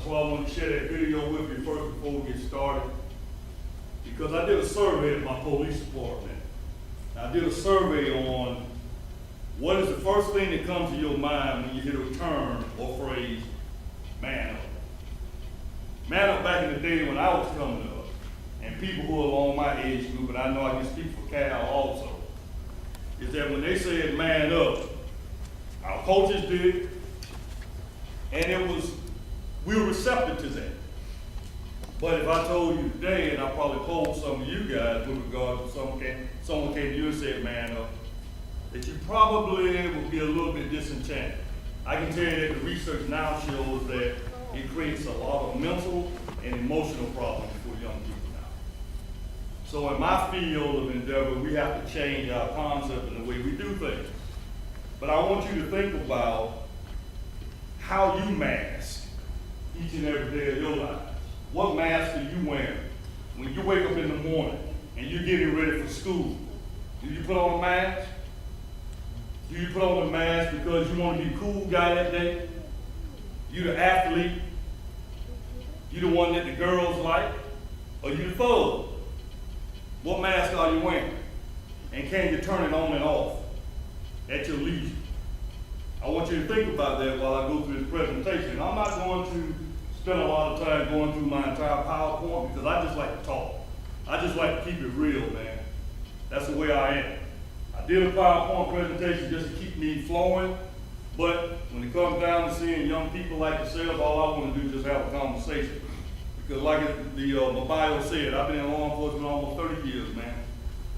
That's why I want to share that video with you first before we get started. Because I did a survey at my police department. I did a survey on what is the first thing that comes to your mind when you hear the term or phrase, man up. Man up back in the day when I was coming up, and people who are along my age group, and I know I can speak for Cal also, is that when they said man up, our coaches did, and we were receptive to that. But if I told you today, and I probably told some of you guys with regard to someone came to you and said man up, that you probably would be a little bit disenchanted. I can tell you that the research now shows that it creates a lot of mental and emotional problems for young people now. So in my field of endeavor, we have to change our concept and the way we do things. But I want you to think about how you mask each and every day of your lives. What mask are you wearing? When you wake up in the morning and you're getting ready for school, do you put on a mask? Do you put on a mask because you want to be a cool guy that day? You the athlete? You the one that the girls like? Or you the thug? What mask are you wearing? And can you turn it on and off at your leisure? I want you to think about that while I go through this presentation. I'm not going to spend a lot of time going through my entire PowerPoint because I just like to talk. I just like to keep it real, man. That's the way I am. I did a PowerPoint presentation just to keep me flowing, but when it comes down to seeing young people like yourself, all I want to do is just have a conversation. Because like my bio said, I've been in law enforcement almost 30 years, man.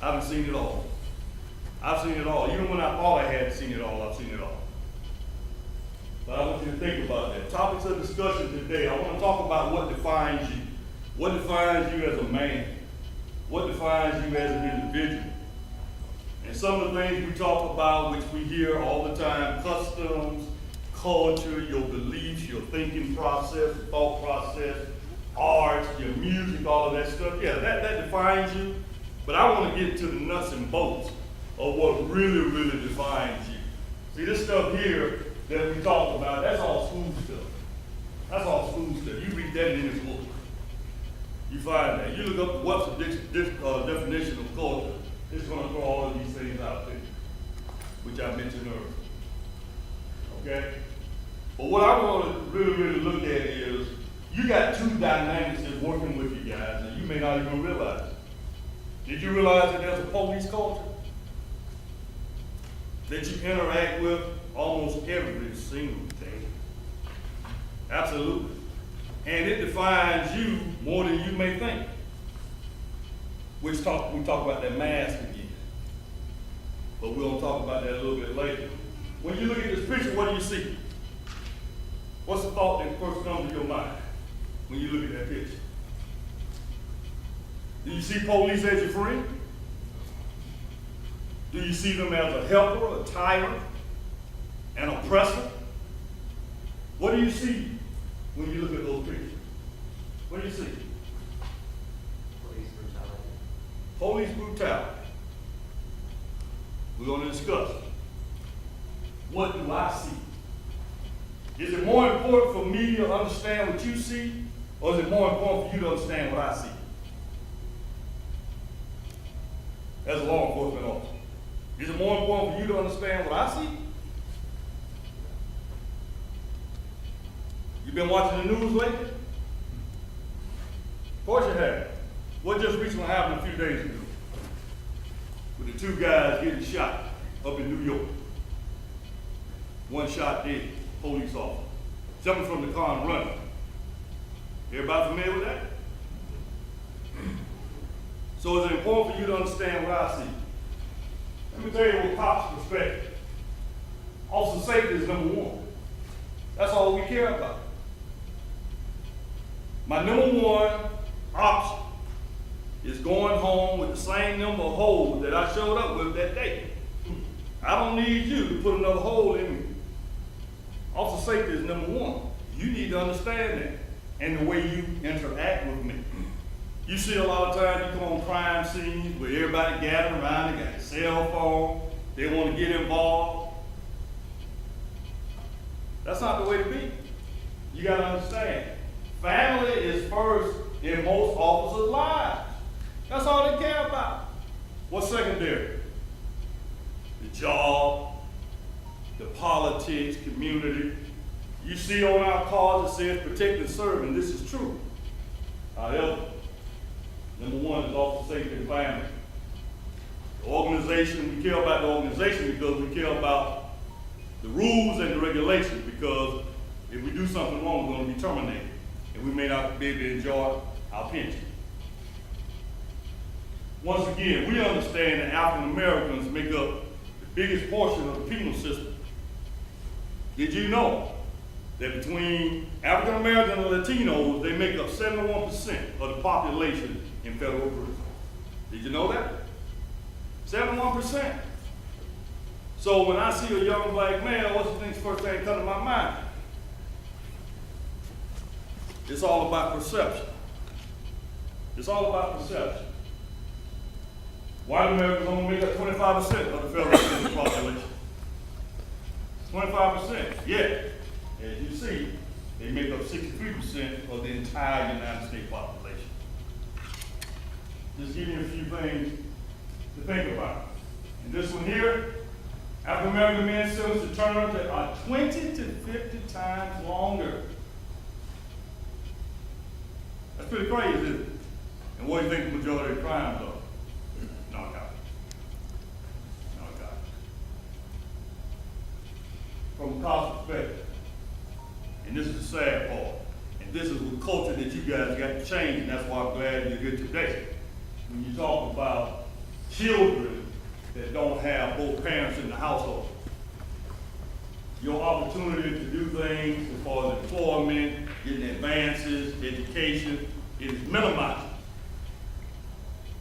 I haven't seen it all. I've seen it all. Even when I thought I hadn't seen it all, I've seen it all. But I want you to think about that. Topics of discussion today, I want to talk about what defines you. What defines you as a man? What defines you as an individual? And some of the things we talk about, which we hear all the time, customs, culture, your beliefs, your thinking process, your thought process, art, your music, all of that stuff, yeah, that defines you. But I want to get to the nuts and bolts of what really, really defines you. See, this stuff here that we talk about, that's all school stuff. That's all school stuff. You read that in this book. You find that. You look up what's the definition of culture. It's going to throw all of these things out there, which I mentioned earlier. Okay? But what I want to really, really look at is you got two dynamics that's working with you guys, and you may not even realize it. Did you realize that there's a police culture that you interact with almost every single day? Absolutely. And it defines you more than you may think. We talk about that mask again. But we'll talk about that a little bit later. When you look at this picture, what do you see? What's the thought that first comes to your mind when you look at that picture? Do you see police as your friend? Do you see them as a helper, a tyrant, an oppressor? What do you see when you look at those pictures? What do you see? Police brutality. We're going to discuss. What do I see? Is it more important for me to understand what you see, or is it more important for you to understand what I see? As a law enforcement officer. Is it more important for you to understand what I see? You been watching the news lately? Of course you have. What just recently happened a few days ago? With the two guys getting shot up in New York. One shot dead, police officer. Jumping from the car and running. Everybody familiar with that? So is it important for you to understand what I see? Let me tell you what cops' perspective. Officer safety is number one. That's all we care about. My number one option is going home with the same number of holes that I showed up with that day. I don't need you to put another hole in me. Officer safety is number one. You need to understand that and the way you interact with me. You see a lot of times you come on crime scenes where everybody gathering around, they got a cell phone, they want to get involved. That's not the way to be. You got to understand. Family is first in most officers' lives. That's all they care about. What's secondary? The job, the politics, community. You see on our cards it says protect and serve, and this is true. However, number one is officer safety and family. The organization, we care about the organization because we care about the rules and the regulations, because if we do something wrong, we're going to be terminated, and we may not be able to enjoy our pension. Once again, we understand that African Americans make up the biggest portion of the penal system. Did you know that between African Americans and Latinos, they make up 71% of the population in federal prison? Did you know that? 71%. So when I see a young black male, what's the first thing that comes to my mind? It's all about perception. It's all about perception. White Americans only make up 25% of the federal prison population. 25%. Yet, as you see, they make up 63% of the entire United States population. Just give you a few things to think about. And this one here, African American men sentenced to terms that are 20 to 50 times longer. That's pretty crazy, isn't it? And what do you think the majority of crimes are? Narcotics. Narcotics. From a cost perspective, and this is the sad part, and this is the culture that you guys got to change, and that's why I'm glad you're here today. When you talk about children that don't have both parents in the household, your opportunity to do things as far as employment, getting advances, education, is minimized.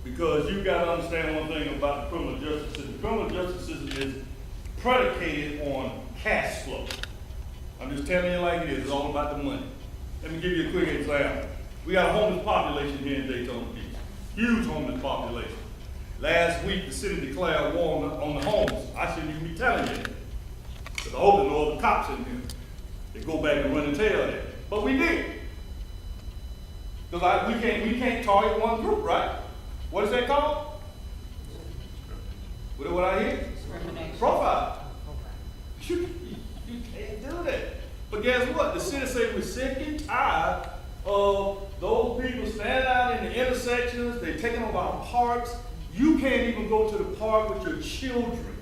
Because you've got to understand one thing about the criminal justice system. The criminal justice system is predicated on cash flow. I'm just telling you like it is. It's all about the money. Let me give you a quick example. We got a homeless population here in Daytona Beach. Huge homeless population. Last week, the city declared war on the homeless. I shouldn't even be telling you that, because I hope there are no other cops in here that go back and run and tell that. But we did. Because we can't target one group, right? What is that called? What I hear? Profile. You can't do that. But guess what? The city said we're sick and tired of those people standing out in the intersections. They're taking over our parks. You can't even go to the park with your children.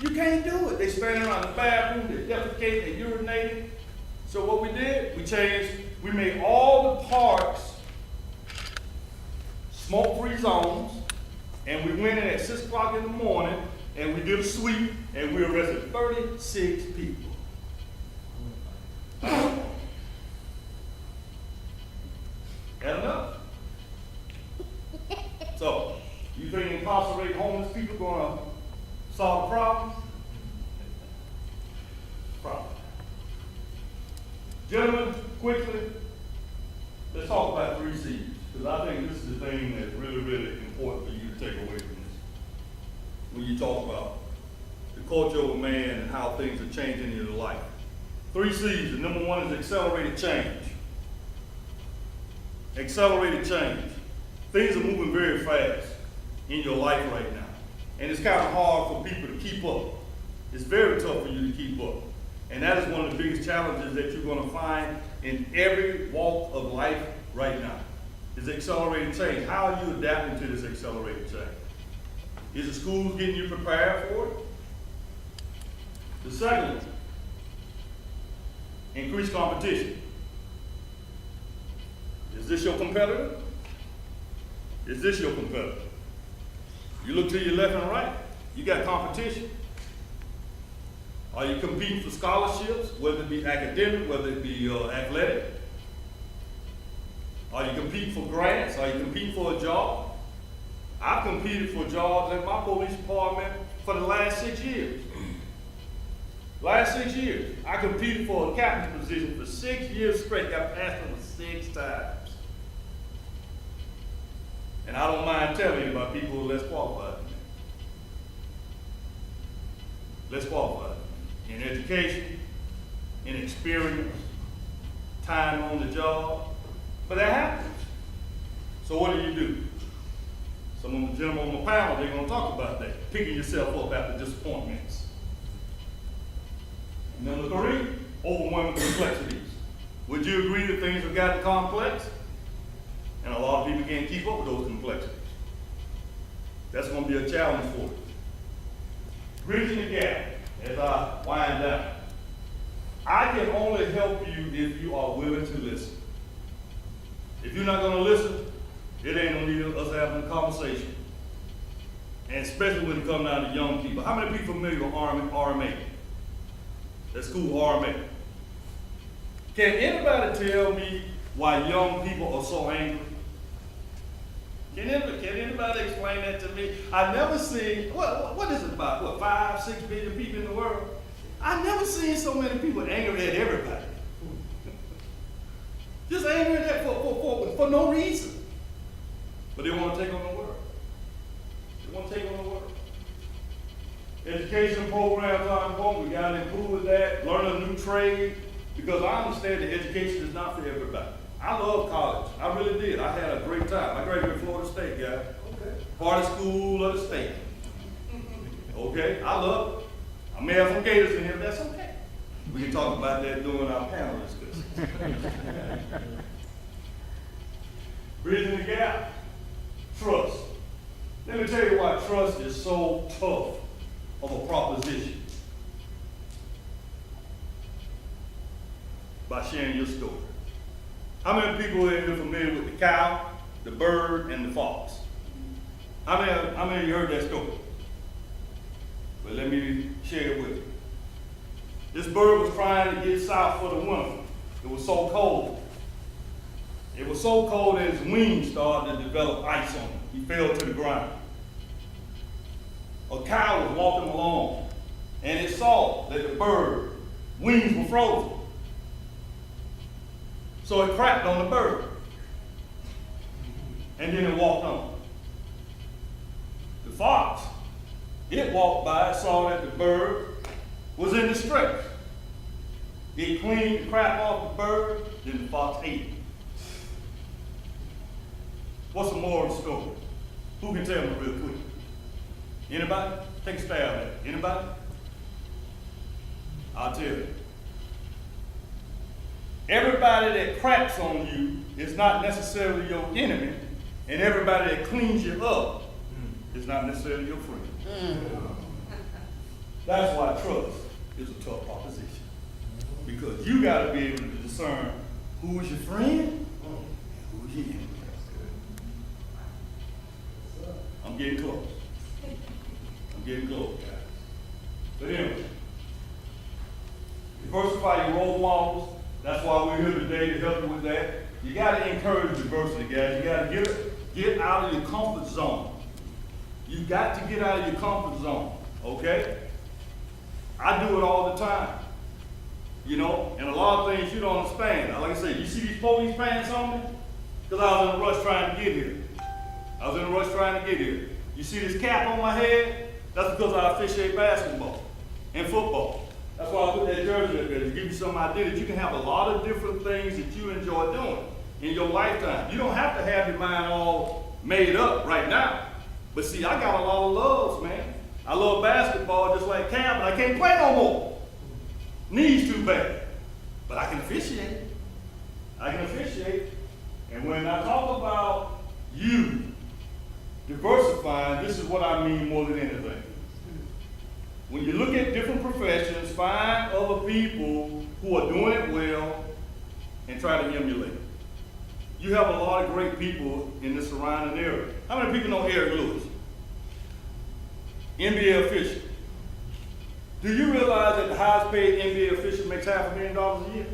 You can't do it. They standing around the bathroom, they defecating, they urinating. So what we did, we made all the parks smoke-free zones, and we went in at 6 o'clock in the morning, and we did a sweep, and we arrested 36 people. That enough? So, you think incarcerating homeless people going to solve the problem? Problem. Gentlemen, quickly, let's talk about 3 C's, because I think this is the thing that's really, really important for you to take away from this. When you talk about the culture of a man and how things are changing in your life. 3 C's, the number 1 is accelerated change. Accelerated change. Things are moving very fast in your life right now. And it's kind of hard for people to keep up. It's very tough for you to keep up. And that is one of the biggest challenges that you're going to find in every walk of life right now, is accelerated change. How are you adapting to this accelerated change? Is the schools getting you prepared for it? The second one, increased competition. Is this your competitor? Is this your competitor? You look to your left and right, you got competition. Are you competing for scholarships, whether it be academic, whether it be athletic? Are you competing for grants? Are you competing for a job? I've competed for jobs in my police department for the last 6 years. Last 6 years. I competed for a captain position for 6 years straight, got passed over 6 times. And I don't mind telling you about people who are less qualified than me. Less qualified. In education, in experience, time on the job, but that happens. So what do? Some of the gentlemen on the panel, they're going to talk about that, picking yourself up after disappointments. Number 3, overwhelming complexities. Would you agree that things have gotten complex? And a lot of people can't keep up with those complexities. That's going to be a challenge for you. Bridging the gap as I wind down. I can only help you if you are willing to listen. If you're not going to listen, it ain't no need of us having a conversation. And especially when it comes down to young people. How many people familiar with RMA? That's school RMA. Can anybody tell me why young people are so angry? Can anybody explain that to me? I've never seen, what is it about, 5-6 billion people in the world? I've never seen so many people angry at everybody. Just angry at that for no reason. But they want to take on the world. They want to take on the world. Education programs are important. We got to improve that, learn a new trade, because I understand that education is not for everybody. I love college. I really did. I had a great time. I graduated from Florida State, guys. Okay. Part of school of the state. Okay? I love it. I may have some gators in here, but that's okay. We can talk about that during our panel discussions. Bridging the gap. Trust. Let me tell you why trust is so tough of a proposition. By sharing your story. How many people are familiar with the cow, the bird, and the fox? How many of you heard that story? But let me share it with you. This bird was trying to get south for the winter. It was so cold. It was so cold that his wings started to develop ice on him. He fell to the ground. A cow was walking along, and it saw that the bird wings were frozen. So it crapped on the bird. And then it walked on. The fox, it walked by, saw that the bird was in distress. It cleaned the crap off the bird, then the fox ate it. What's the moral of the story? Who can tell me real quick? Anybody? Take a stab at it. Anybody? I'll tell you. Everybody that craps on you is not necessarily your enemy, and everybody that cleans you up is not necessarily your friend. That's why trust is a tough proposition. Because you got to be able to discern who is your friend and who is your enemy. I'm getting close. I'm getting close, guys. But anyway, diversify your role models. That's why we're here today to help you with that. You got to encourage diversity, guys. You got to get out of your comfort zone. You got to get out of your comfort zone, okay? I do it all the time, you know, and a lot of things you don't understand. Like I said, you see these police pants on me? Because I was in a rush trying to get here. You see this cap on my head? That's because I officiate basketball and football. That's why I put that jersey up there, to give you some idea that you can have a lot of different things that you enjoy doing in your lifetime. You don't have to have your mind all made up right now. But see, I got a lot of loves, man. I love basketball just like Cam, but I can't play no more. Knees too bad. But I can officiate. And when I talk about you diversifying, this is what I mean more than anything. When you look at different professions, find other people who are doing it well and try to emulate. You have a lot of great people in the surrounding area. How many people know Eric Lewis? NBA official. Do you realize that the highest paid NBA official makes $500,000 a year?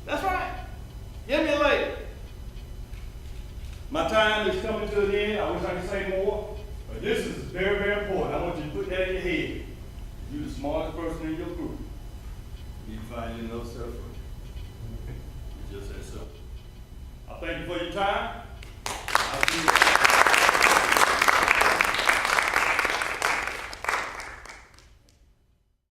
That's right. Emulate. My time is coming to an end. I wish I could say more. But this is very, very important. I want you to put that in your head. You're the smartest person in your group. You find your self first. It's just that simple. I thank you for your time. I'll see you.